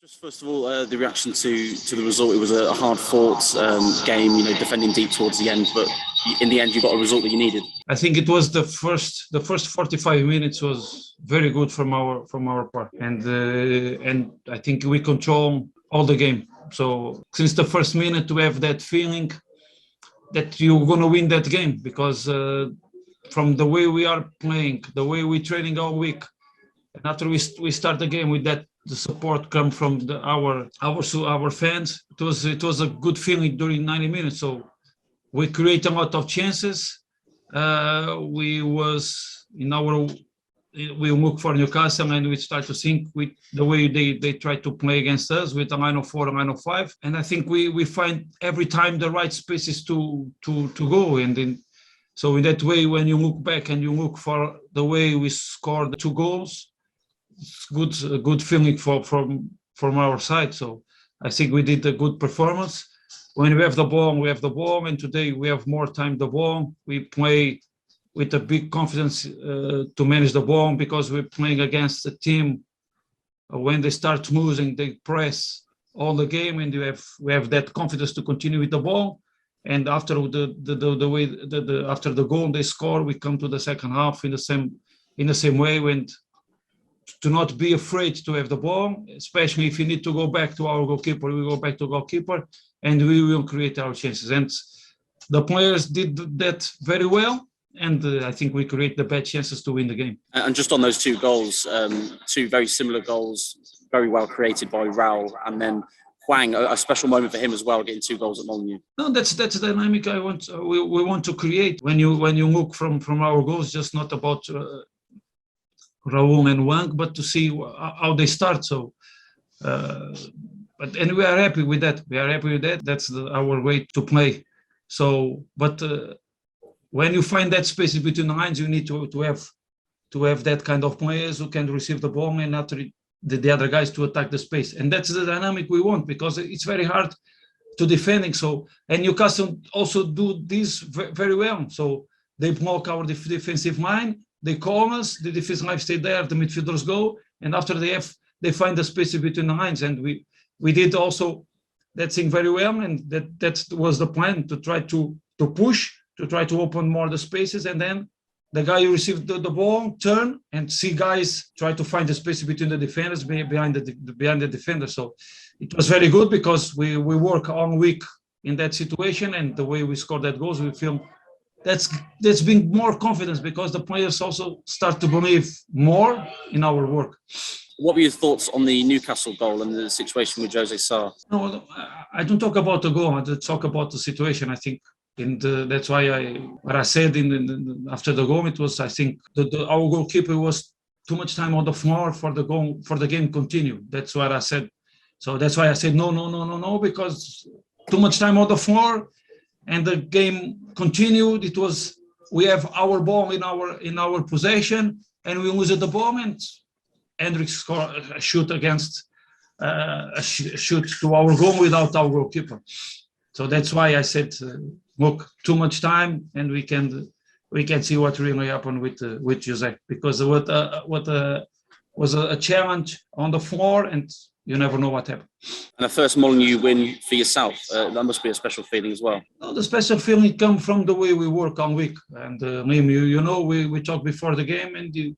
Just first of all, the reaction to the result. It was a hard-fought game, defending deep towards the end, but in the end, you got a result that you needed. I think it was the first 45 minutes was very good from our part, and I think we control all the game. So since the first minute, we have that feeling that you're gonna win that game because from the way we are playing, the way we're training all week, and after we start the game with that. The support come from our fans. It was a good feeling during 90 minutes. So we create a lot of chances. We look for Newcastle and we start to think with the way they try to play against us with a line of 4, a line of 5. And I think we find every time the right spaces to go. And then so in that way, when you look back and you look for the way we scored the 2 goals. It's a good feeling from our side. So I think we did a good performance. When we have the ball, and today we have more time the ball. We play with a big confidence to manage the ball because we're playing against a team. When they start losing, they press all the game, and we have that confidence to continue with the ball. And after after the goal they score, we come to the second half in the same way when. To not be afraid to have the ball, especially if you need to go back to our goalkeeper, we go back to goalkeeper and we will create our chances. And the players did that very well. And I think we create the best chances to win the game. And just on those 2 goals, 2 very similar goals, very well created by Raul. And then Hwang, a special moment for him as well, getting 2 goals at Molineux. No, that's the dynamic we want to create. When you look from our goals, just not about Raul and Hwang, but to see how they start. So, and we are happy with that. That's our way to play. So, but when you find that space between the lines, you need to have that kind of players who can receive the ball and after the other guys to attack the space. And that's the dynamic we want because it's very hard to defending. So, and Newcastle also do this very well. So they block our defensive line. They call us, the defensive line stay there, the midfielders go, and after they find the space between the lines. And we did also that thing very well, and that was the plan, to try to push, to try to open more the spaces, and then the guy who received the ball turn and see guys try to find the space between the defenders behind the defender. So it was very good because we work all week in that situation, and the way we scored that goals, we feel that's been more confidence because the players also start to believe more in our work. What were your thoughts on the Newcastle goal and the situation with Jose Sarr? No, I don't talk about the goal. I talk about the situation. I think, that's why what I said after the goal, it was, I think our goalkeeper was too much time on the floor for the game continue. That's what I said. So that's why I said no, because too much time on the floor. And the game continued. We have our ball in our possession, and we lose the ball. And Hendrik scored a shoot to our goal without our goalkeeper. So that's why I said, look, too much time, and we can see what really happened with Jose, because what was a challenge on the floor, and you never know what happened. And the first Molineux win for yourself, that must be a special feeling as well. No, the special feeling comes from the way we work all week. And Liam, we talked before the game, and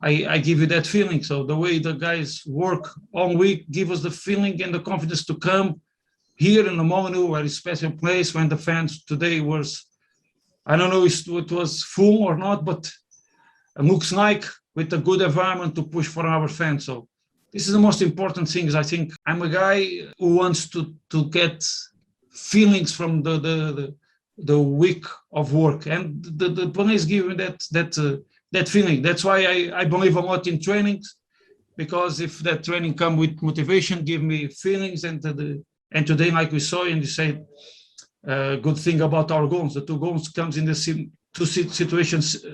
I give you that feeling. So the way the guys work all week give us the feeling and the confidence to come here in the Molineux, where it's a special place, when the fans today was, I don't know if it was full or not, but it looks like with a good environment to push for our fans. So this is the most important thing. I think I'm a guy who wants to get feelings from the week of work, and the players give me that feeling. That's why I believe a lot in trainings, because if that training come with motivation, give me feelings, and today, like we saw, and you say, good thing about our goals. The 2 goals comes in the same 2 situations,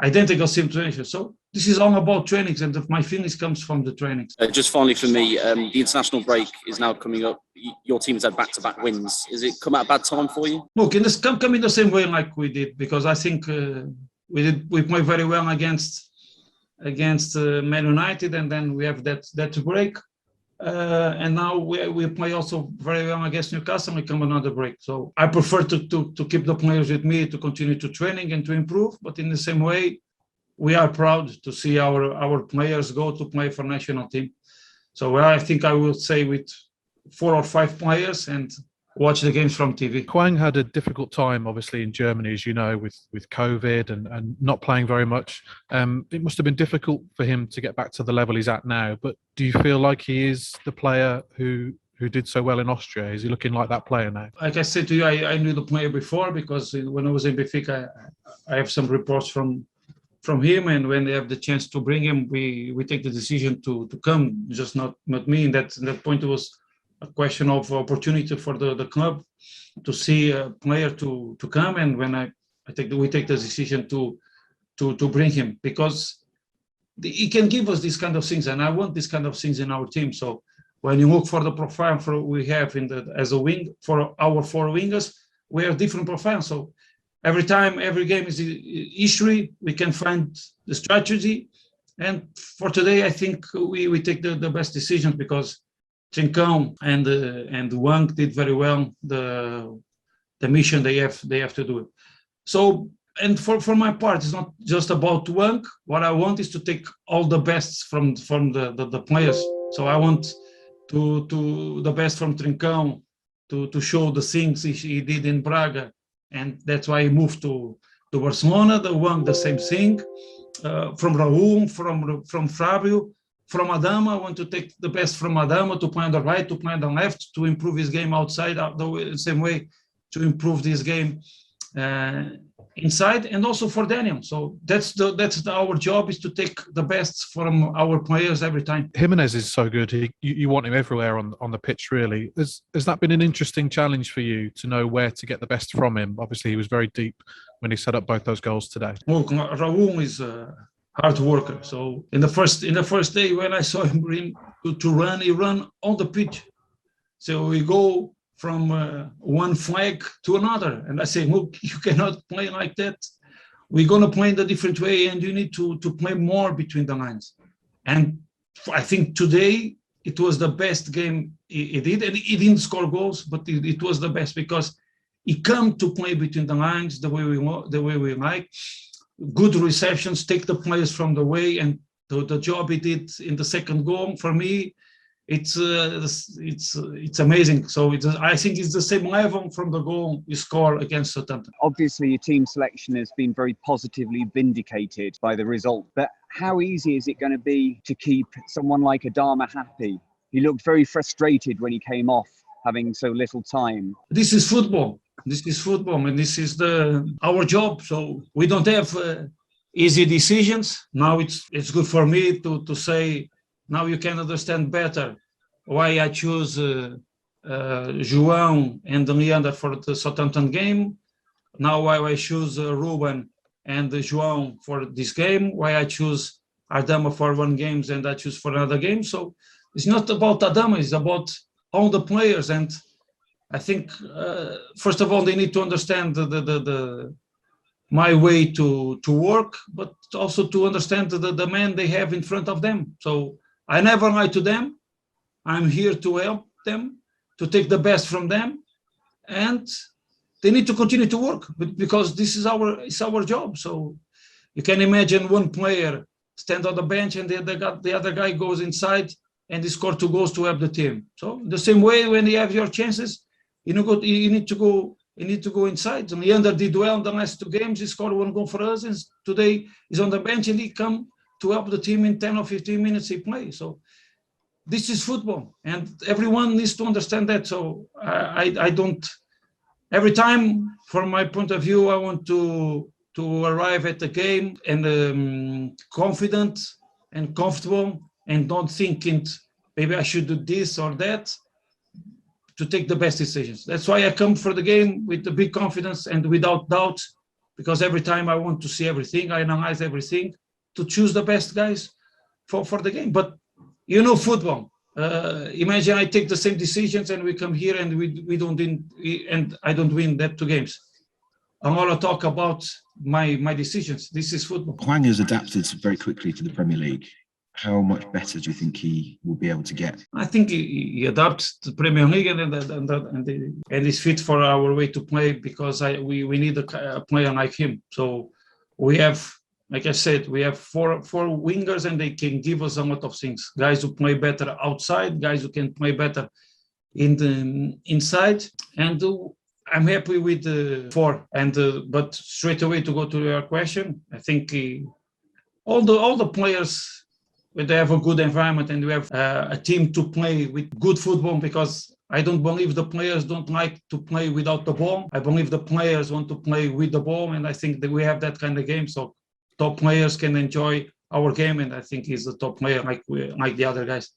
identical situations. So this is all about trainings, and my feelings comes from the trainings. Just finally for me, the international break is now coming up. Your team has had back-to-back wins. Is it come at a bad time for you? Look, come in the same way like we did, because I think we played very well against Man United, and then we have that break. And now we play also very well against Newcastle. We come another break. So I prefer to keep the players with me, to continue to training and to improve. But in the same way, we are proud to see our players go to play for national team. So I think I will say with 4 or 5 players and watch the games from TV. Hwang had a difficult time, obviously, in Germany, as you know, with COVID and not playing very much. It must have been difficult for him to get back to the level he's at now. But do you feel like he is the player who did so well in Austria? Is he looking like that player now? Like I said to you, I knew the player before, because when I was in Benfica, I have some reports from him, and when they have the chance to bring him, we take the decision to come, just not me. And that point, it was a question of opportunity for the club to see a player to come, and when we take the decision to bring him, because he can give us these kind of things, and I want these kind of things in our team. So when you look for the profile we have as a wing for our 4 wingers, we have different profiles. So every game is history. We can find the strategy, and for today, I think we take the best decisions, because Trincão and Hwang did very well the mission they have to do it. So, and for my part, it's not just about Hwang. What I want is to take all the best from the players. So I want to the best from Trincão to show the things he did in Braga, and that's why he moved to Barcelona. The Hwang, the same thing. From Raúl, from Fábio. From Adama, I want to take the best from Adama to play on the right, to play on the left, to improve his game outside, the same way to improve this game inside, and also for Daniel. So that's our job, is to take the best from our players every time. Himenež is so good. You want him everywhere on the pitch, really. Has that been an interesting challenge for you, to know where to get the best from him? Obviously, he was very deep when he set up both those goals today. Look, Raúl is hard worker. So in the first day when I saw him to run, he ran on the pitch. So we go from one flag to another, and I say, look, you cannot play like that. We're gonna play in a different way, and you need to play more between the lines. And I think today it was the best game he did, and he didn't score goals, but it was the best, because he come to play between the lines the way we like. Good receptions, take the players from the way, and the job he did in the second goal, for me, it's amazing. So I think it's the same level from the goal you score against Southampton. Obviously, your team selection has been very positively vindicated by the result, but how easy is it going to be to keep someone like Adama happy? He looked very frustrated when he came off, having so little time. This is football. This is football, and this is our job. So we don't have easy decisions. Now it's good for me to say, now you can understand better why I choose João and Leander for the Southampton game. Now why I choose Ruben and João for this game. Why I choose Adama for one game and I choose for another game. So it's not about Adama. It's about all the players, and I think, first of all, they need to understand my way to work, but also to understand the man they have in front of them. So I never lie to them. I'm here to help them, to take the best from them, and they need to continue to work, because this is our job. So you can imagine one player stand on the bench and the other guy goes inside and he scored 2 goals to help the team. So the same way, when you have your chances, you need to go inside. And Leander did well in the last 2 games. He scored 1 goal for us, and today he's on the bench and he come to help the team in 10 or 15 minutes he plays. So this is football, and everyone needs to understand that. So I don't. Every time, from my point of view, I want to arrive at the game and confident and comfortable, and don't thinking maybe I should do this or that, to take the best decisions. That's why I come for the game with a big confidence and without doubt, because every time I want to see everything, I analyze everything to choose the best guys for the game. But you know football. Imagine I take the same decisions and we come here and we don't win, and I don't win that 2 games. I'm going to talk about my decisions. This is football. Hwang has adapted very quickly to the Premier League. how much better do you think he will be able to get? I think he adapts to Premier League and is fit for our way to play, because we need a player like him. So we have, like I said, we have four wingers, and they can give us a lot of things. Guys who play better outside, guys who can play better in the inside, and I'm happy with the four. And but straight away, to go to your question, I think all the players, when they have a good environment and we have a team to play with good football, because I don't believe the players don't like to play without the ball. I believe the players want to play with the ball, and I think that we have that kind of game. So top players can enjoy our game, and I think he's a top player like the other guys.